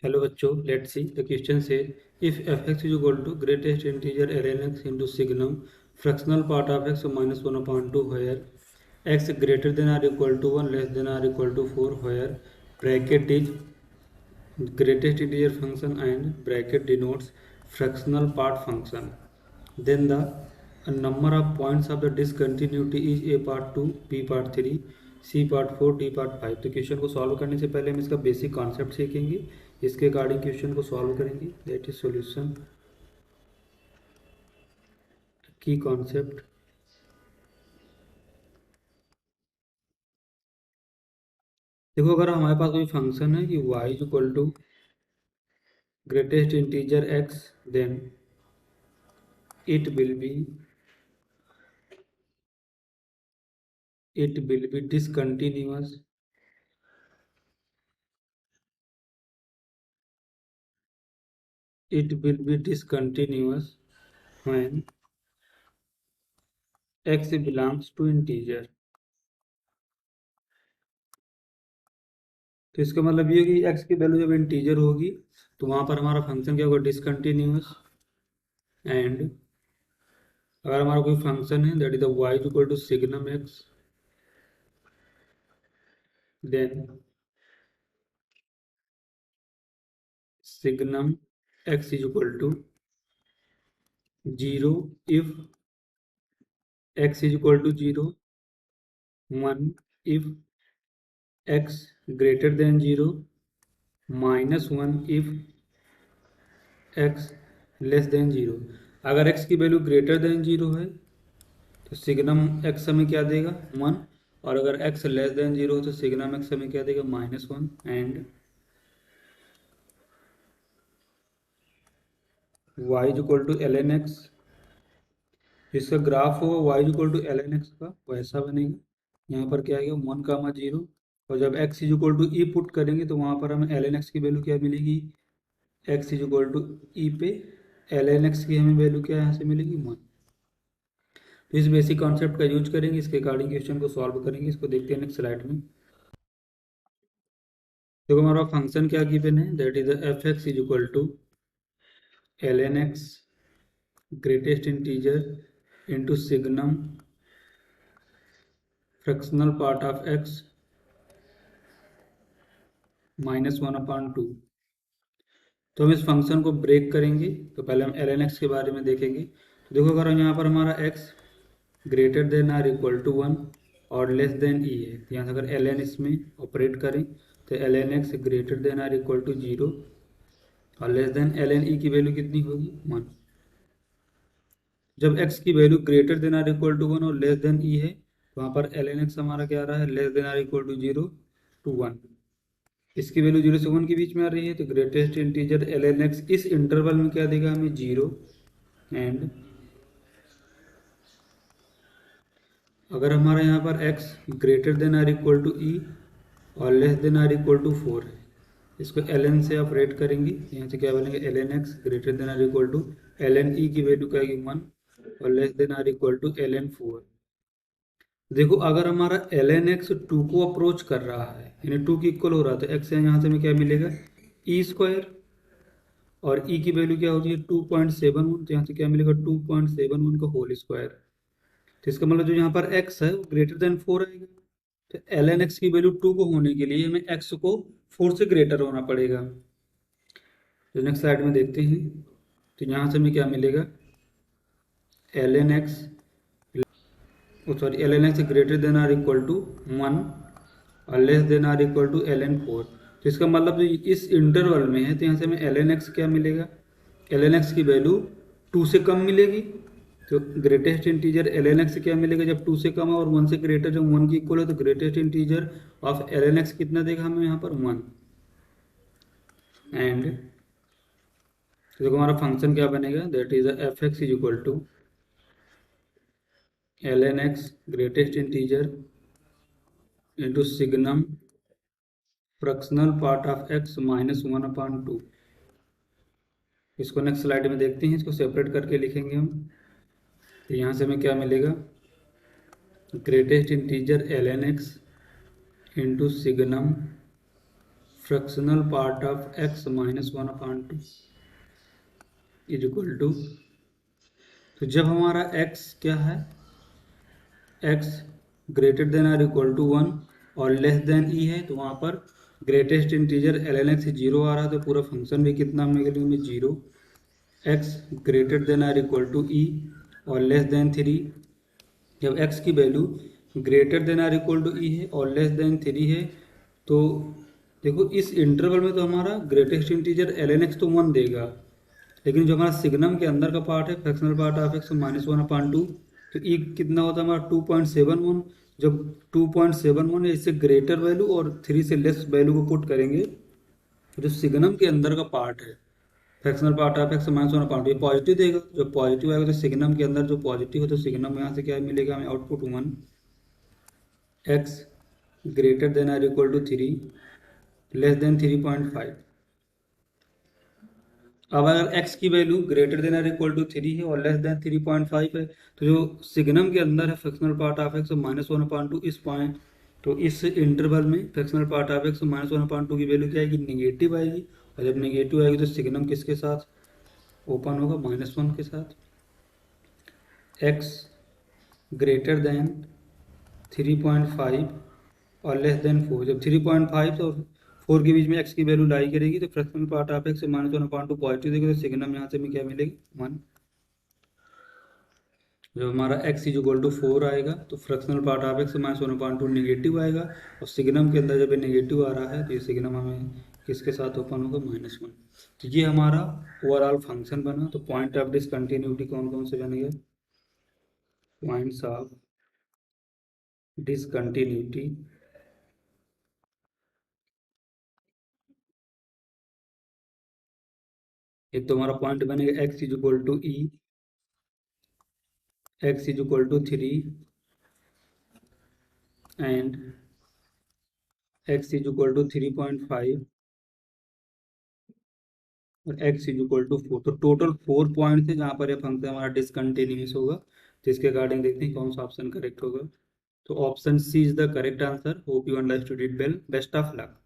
Hello बच्चों, let's see the question से if f(x) is equal to greatest integer ln x into signum fractional part of x minus 1 upon 2 where x greater than or equal to 1 less than or equal to 4 where bracket is greatest integer function and bracket denotes fractional part function, then the number of points of the discontinuity is a part 2, b part 3, c part 4, d part 5। तो question को solve करने से पहले हम इसका basic concept सीखेंगे, इसके according question को सॉल्व करेंगे। दैट इज सॉल्यूशन की कॉन्सेप्ट। देखो, अगर हमारे पास कोई फंक्शन है कि y is equal to greatest integer x, then it will be discontinuous when x belongs to integer। तो इसका मतलब ये कि x की वैल्यू जब इंटीजर होगी तो वहां पर हमारा फंक्शन क्या होगा, डिसकंटिन्यूअस। एंड अगर हमारा कोई फंक्शन है that is the y is equal to signum x, then signum x is equal to 0 if x is equal to 0, 1 if x greater than 0, -1 if x less than 0। अगर x की value greater then 0 है तो signum x हमें क्या देगा, 1। और अगर x less than 0 हो तो सिग्नम x हमें क्या देगा, -1। And y is equal to ln x, इसका ग्राफ होगा y is equal to ln x का, वैसा बनेगा। यहाँ पर क्या आएगा, 1, 0। और जब x is equal to e put करेंगे तो वहाँ पर हमें ln x की वैल्यू क्या मिलेगी, x इज इक्वल टू ई पे ln x की हमें वैल्यू क्या यहाँ से मिलेगी, 1। तो इस बेसिक कॉन्सेप्ट का यूज करेंगे, इसके अकॉर्डिंग क्वेश्चन को सॉल्व करेंगे। इसको देखते हैं नेक्स्ट स्लाइड में। देखो, हमारा फंक्शन क्या गिवन है, that is f x is equal to ln x greatest integer into signum fractional part of x -1/2। तो हम इस फंक्शन को ब्रेक करेंगे। तो पहले हम ln x के बारे में देखेंगे। तो देखो, अगर यहाँ पर हमारा x greater than or equal to 1 और लेस देन ई है, तो यहाँ से अगर ln इसमें ऑपरेट करें तो ln x greater than or equal to 0 और लेस देन ln ई की वैल्यू कितनी होगी, 1। जब x की value greater than or equal to 1 और लेस देन ई है तो वहाँ पर ln x हमारा क्या आ रहा है, less than or equal to 0 to 1। इसकी वैल्यू 0 से 1 के बीच में आ रही है, तो ग्रेटेस्ट इंटीजर ln x इस इंटरवल में क्या देगा हमें, 0। एंड अगर हमारा यहाँ पर x greater than or equal to e और less than or equal to 4 है, इसको ln से ऑपरेट करेंगे, यहाँ से क्या बनेगा, ln x greater than or equal to ln e की वैल्यू क्या आएगी, 1 और less than or equal to ln 4। देखो, अगर हमारा ln x 2 को अप्रोच कर रहा है यानी 2 की इक्वल हो रहा है तो x यहाँ से हमें क्या मिलेगा, ई स्क्वायर। और ई की वैल्यू क्या होती है, 2.71, तो यहाँ से क्या मिलेगा, 2.71 का होल स्क्वायर। तो इसका मतलब जो यहाँ पर x है वो ग्रेटर देन 4 आएगा। तो ln x की वैल्यू 2 को होने के लिए हमें x को 4 से ग्रेटर होना पड़ेगा। तो नेक्स्ट स्लाइड में देखते हैं। तो यहाँ से हमें क्या मिलेगा, ln x ln x greater than or equal to 1 और less than or equal to ln 4। तो इसका मतलब जो इस इंटरवल में है तो यहाँ से हमें ln x क्या मिलेगा, ln x की वैल्यू 2 से कम मिलेगी। तो ग्रेटेस्ट इंटीजर ln x क्या मिलेगा, जब 2 से कम है और 1 से ग्रेटर, जब 1 की इक्वल है तो greatest integer of ln x कितना देगा हमें यहाँ पर, 1। एंड तो देखो, हमारा फंक्शन क्या बनेगा, that is f x is equal to ln x greatest integer into signum fractional part of x -1/2। इसको नेक्स्ट स्लाइड में देखते हैं, इसको सेपरेट करके लिखेंगे हम। तो यहाँ से हमें क्या मिलेगा, greatest integer ln x into signum fractional part of x -1/2 is equal to, तो जब हमारा x क्या है, x greater than or equal to 1 और लेस देन e है, तो वहाँ पर ग्रेटेस्ट इंटीजर ln x 0 आ रहा है, तो पूरा फंक्शन भी कितना मिलेगा, 0। x greater than or equal to e और लेस देन 3, जब x की value greater than or equal to e है और लेस देन 3 है, तो देखो इस इंटरवल में तो हमारा ग्रेटेस्ट इंटीजर ln x तो 1 देगा, लेकिन जो हमारा सिग्नम के अंदर का पार्ट है, फ्रैक्शनल पार्ट ऑफ x -1/2, तो e कितना होता है हमारा 2.71। जब 2.71 है, इससे ग्रेटर वैल्यू और 3 से लेस वैल्यू को पुट करेंगे, तो जो सिग्नम के अंदर का पार्ट है, फ्रैक्शनल पार्ट ऑफ x -1/2, ये पॉजिटिव देगा। जब पॉजिटिव आएगा तो सिग्नम के अंदर जो पॉजिटिव है, तो सिग्नम यहाँ से क्या मिलेगा हमें, output 1। x greater than or equal to 3 less than 3.5। अब अगर x की value greater than or equal to 3 है और लेस देन 3.5 है, तो जो सिग्नम के अंदर है फ्रैक्शनल पार्ट ऑफ x -1/2, इस पॉइंट, तो इस इंटरवल में फ्रैक्शनल पार्ट ऑफ x -1/2 की वैल्यू क्या आएगी, निगेटिव आएगी। और जब निगेटिव आएगी तो सिग्नम किसके साथ ओपन होगा, -1 के साथ। x ग्रेटर देन 3.5 और लेस देन 4, जब 3.5 और 4 के बीच में x की वैल्यू लाई करेगी, तो fractional part of x -1/2 positive देगा, तो सिग्नम यहाँ से हमें क्या मिलेगी, 1। जब हमारा x इक्वल टू 4 आएगा, तो fractional part of x -1/2 negative आएगा, और सिग्नम के अंदर जब ये निगेटिव आ रहा है, तो ये सिग्नम हमें किसके साथ ओपन होगा, -1। तो ये हमारा ओवरऑल फंक्शन बना। तो पॉइंट ऑफ डिसकंटिन्यूटी कौन कौन से बनेंगे, पॉइंट्स ऑफ डिसकंटिन्यूटी, एक तो हमारा पॉइंट बनेगा x equal to e, x equal to 3 and x equal to 3.5 और x इक्वल टू 4। तो टोटल 4 पॉइंट थे जहाँ पर ये फंक्शन हमारा डिसकंटिन्यूस होगा। तो इसके अकॉर्डिंग देखते हैं कौन सा ऑप्शन करेक्ट होगा। तो option C is the correct answer. Hope you understood it well. Best of luck.